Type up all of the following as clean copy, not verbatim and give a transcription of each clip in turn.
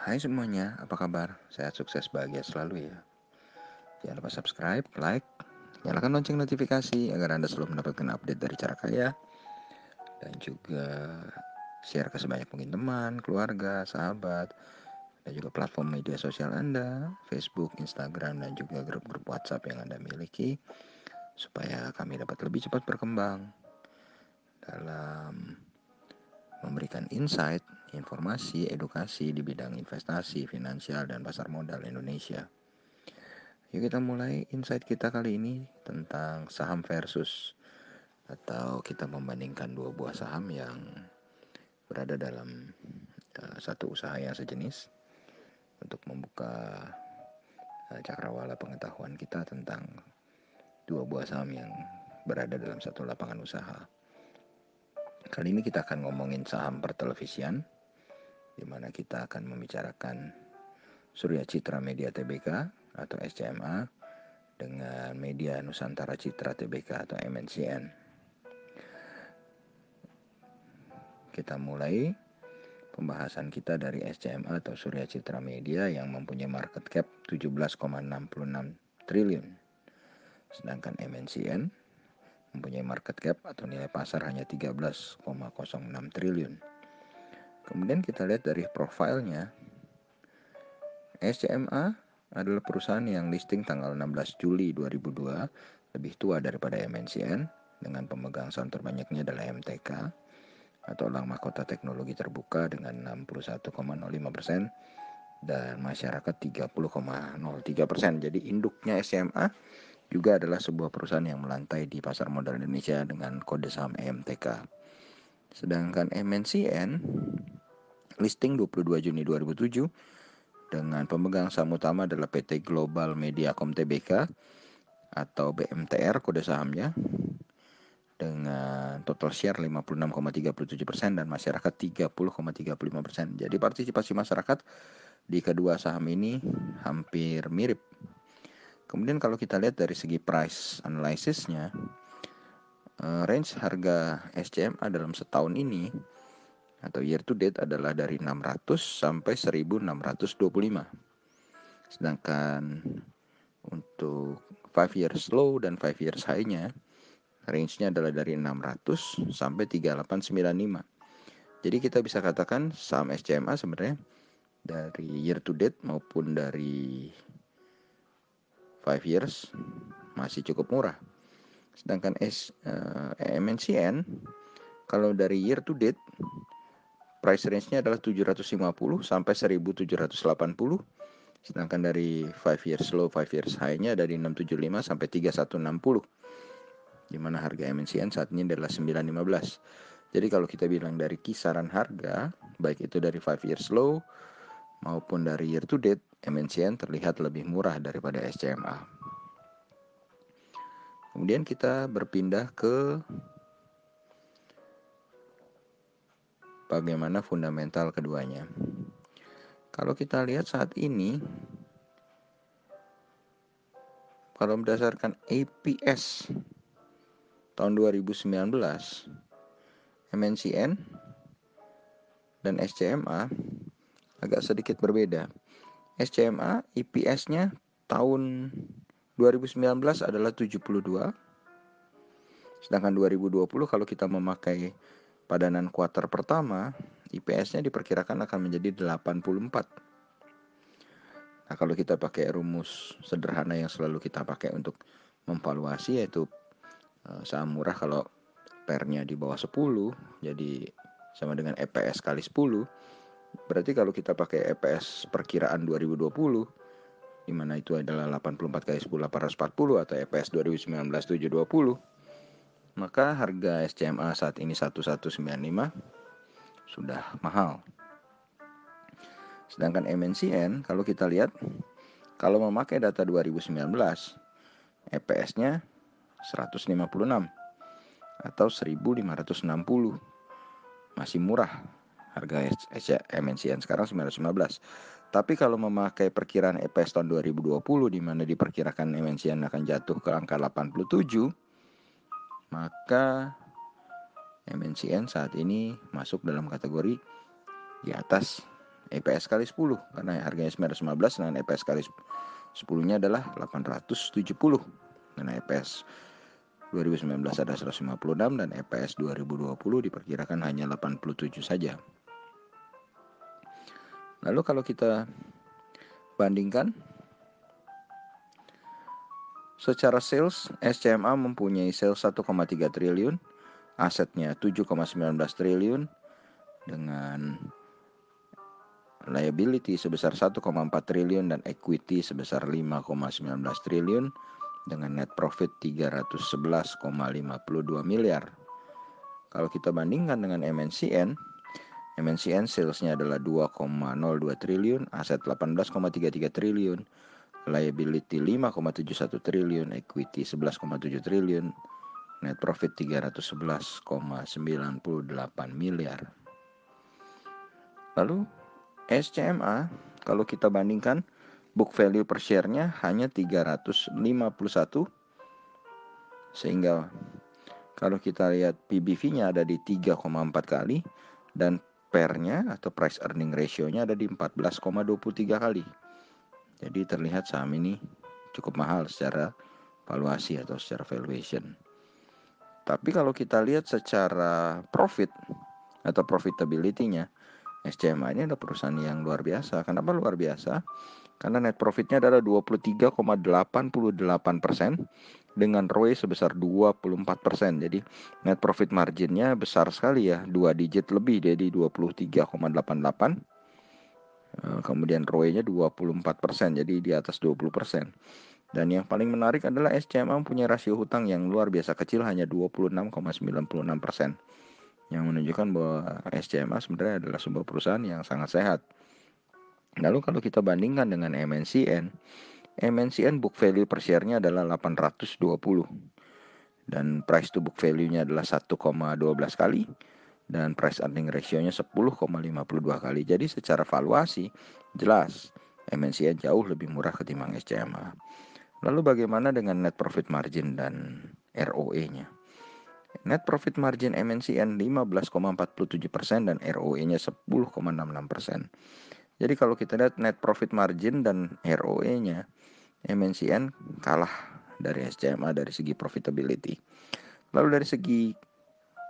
Hai semuanya, apa kabar? Sehat, sukses, bahagia selalu ya. Jangan lupa subscribe, like, nyalakan lonceng notifikasi agar Anda selalu mendapatkan update dari Cara Kaya. Dan juga share ke sebanyak mungkin teman, keluarga, sahabat, dan juga platform media sosial Anda, Facebook, Instagram, dan juga grup-grup WhatsApp yang Anda miliki, supaya kami dapat lebih cepat berkembang dalam memberikan insight, informasi, edukasi di bidang investasi, finansial, dan pasar modal Indonesia. Yuk kita mulai insight kita kali ini tentang saham versus, atau kita membandingkan dua buah saham yang berada dalam satu usaha yang sejenis, untuk membuka cakrawala pengetahuan kita tentang dua buah saham yang berada dalam satu lapangan usaha. Kali ini kita akan ngomongin saham pertelevisian, di mana kita akan membicarakan Surya Citra Media Tbk atau SCMA dengan Media Nusantara Citra Tbk atau MNCN. Kita mulai pembahasan kita dari SCMA atau Surya Citra Media yang mempunyai market cap 17,66 triliun. Sedangkan MNCN mempunyai market cap atau nilai pasar hanya 13,06 triliun. Kemudian kita lihat dari profilnya. SCMA adalah perusahaan yang listing tanggal 16 Juli 2002, lebih tua daripada MNCN, dengan pemegang saham terbanyaknya adalah MTK atau Bank Mahkota Teknologi Terbuka dengan 61,05% dan masyarakat 30,03%. Jadi induknya SCMA juga adalah sebuah perusahaan yang melantai di pasar modal Indonesia dengan kode saham EMTK. Sedangkan MNCN listing 22 Juni 2007 dengan pemegang saham utama adalah PT Global Mediacom Tbk atau BMTR kode sahamnya, dengan total share 56,37% dan masyarakat 30,35%. Jadi partisipasi masyarakat di kedua saham ini hampir mirip. Kemudian kalau kita lihat dari segi price analysisnya, range harga SCMA dalam setahun ini atau year to date adalah dari 600 sampai 1625. Sedangkan untuk 5 years low dan 5 years high-nya range-nya adalah dari 600 sampai 3895. Jadi kita bisa katakan saham SCMA sebenarnya dari year to date maupun dari 5 years masih cukup murah. Sedangkan MNCN kalau dari year to date price range-nya adalah 750 sampai 1780. Sedangkan dari 5 years low, 5 years high-nya dari 675 sampai 3160. Di mana harga MNCN saat ini adalah 915. Jadi kalau kita bilang dari kisaran harga, baik itu dari 5 years low maupun dari year to date, MNCN terlihat lebih murah daripada SCMA. Kemudian kita berpindah ke bagaimana fundamental keduanya. Kalau kita lihat saat ini, kalau berdasarkan EPS tahun 2019, MNCN dan SCMA agak sedikit berbeda. SCMA EPS-nya tahun 2019 adalah 72, sedangkan 2020 kalau kita memakai padanan kuartal pertama, EPS-nya diperkirakan akan menjadi 84. Nah, kalau kita pakai rumus sederhana yang selalu kita pakai untuk memvaluasi, yaitu saham murah kalau PER-nya di bawah 10, jadi sama dengan EPS kali 10. Berarti kalau kita pakai EPS perkiraan 2020, di mana itu adalah 84 kali 10 840 atau EPS 2019 720, maka harga SCMA saat ini 1195 sudah mahal. Sedangkan MNCN kalau kita lihat, kalau memakai data 2019, EPS-nya 156 atau 1560. Masih murah harga MNCN sekarang 915. Tapi kalau memakai perkiraan EPS tahun 2020, di mana diperkirakan MNCN akan jatuh ke angka 87, maka MNCN saat ini masuk dalam kategori di atas EPS kali 10 karena harganya 915 dengan EPS kali 10-nya adalah 870. Karena EPS 2019 ada 156 dan EPS 2020 diperkirakan hanya 87 saja. Lalu kalau kita bandingkan secara sales, SCMA mempunyai sales 1,3 triliun, asetnya 7,19 triliun dengan liability sebesar 1,4 triliun dan equity sebesar 5,19 triliun dengan net profit 311,52 miliar. Kalau kita bandingkan dengan MNCN salesnya adalah 2,02 triliun, aset 18,33 triliun, liability 5,71 triliun, equity 11,7 triliun, net profit 311,98 miliar. Lalu SCMA kalau kita bandingkan book value per share-nya hanya 351, sehingga kalau kita lihat PBV-nya ada di 3,4 kali dan PER-nya atau price earning ratio-nya ada di 14,23 kali. Jadi terlihat saham ini cukup mahal secara valuasi atau secara valuation. Tapi kalau kita lihat secara profit atau profitability-nya, SCMA ini adalah perusahaan yang luar biasa. Kenapa luar biasa? Karena net profitnya adalah 23,88% dengan ROE sebesar 24%. Jadi net profit marginnya besar sekali ya, 2 digit lebih, jadi 23,88. Kemudian ROE-nya 24%, jadi di atas 20%. Dan yang paling menarik adalah SCMA punya rasio hutang yang luar biasa kecil, hanya 26,96%. Yang menunjukkan bahwa SCMA sebenarnya adalah sebuah perusahaan yang sangat sehat. Lalu kalau kita bandingkan dengan MNCN book value per share-nya adalah 820 dan price to book value-nya adalah 1,12 kali dan price earning ratio-nya 10,52 kali. Jadi secara valuasi jelas MNCN jauh lebih murah ketimbang SCMA. Lalu bagaimana dengan net profit margin dan ROE-nya? Net profit margin MNCN 15,47% dan ROE-nya 10,66%. Jadi kalau kita lihat net profit margin dan ROE-nya, MNCN kalah dari SCMA dari segi profitability. Lalu dari segi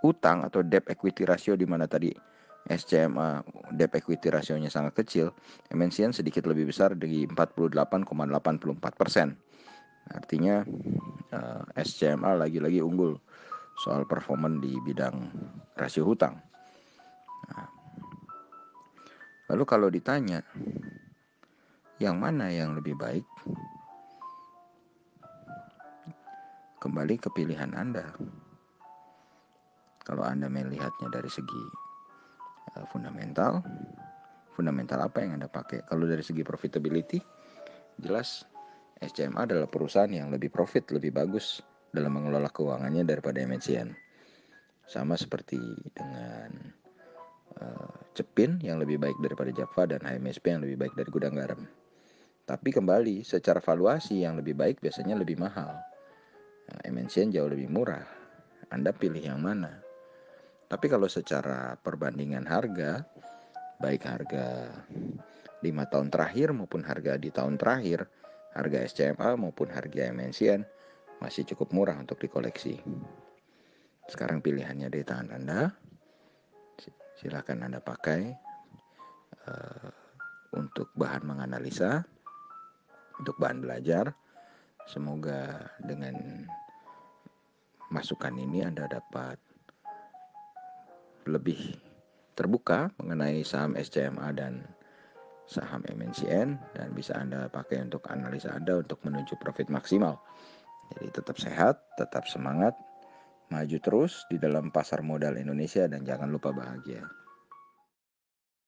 utang atau debt equity ratio, di mana tadi SCMA debt equity rasionya sangat kecil, MNCN sedikit lebih besar di 48,84%. Artinya SCMA lagi-lagi unggul soal performan di bidang rasio hutang. Nah, lalu kalau ditanya yang mana yang lebih baik, kembali ke pilihan Anda. Kalau Anda melihatnya dari segi fundamental apa yang Anda pakai? Kalau dari segi profitability, jelas SCMA adalah perusahaan yang lebih profit, lebih bagus dalam mengelola keuangannya daripada MNCN. Sama seperti dengan Cepin yang lebih baik daripada Java dan HMSP yang lebih baik dari Gudang Garam. Tapi kembali secara valuasi yang lebih baik biasanya lebih mahal. MNCN jauh lebih murah. Anda pilih yang mana? Tapi kalau secara perbandingan harga, baik harga 5 tahun terakhir maupun harga di tahun terakhir, harga SCMA maupun harga MNCN masih cukup murah untuk dikoleksi. Sekarang pilihannya di tangan Anda. Silakan Anda pakai untuk bahan menganalisa, untuk bahan belajar. Semoga dengan masukan ini Anda dapat lebih terbuka mengenai saham SCMA dan saham MNCN, dan bisa Anda pakai untuk analisa Anda untuk menuju profit maksimal. Jadi tetap sehat, tetap semangat, maju terus di dalam pasar modal Indonesia, dan jangan lupa bahagia.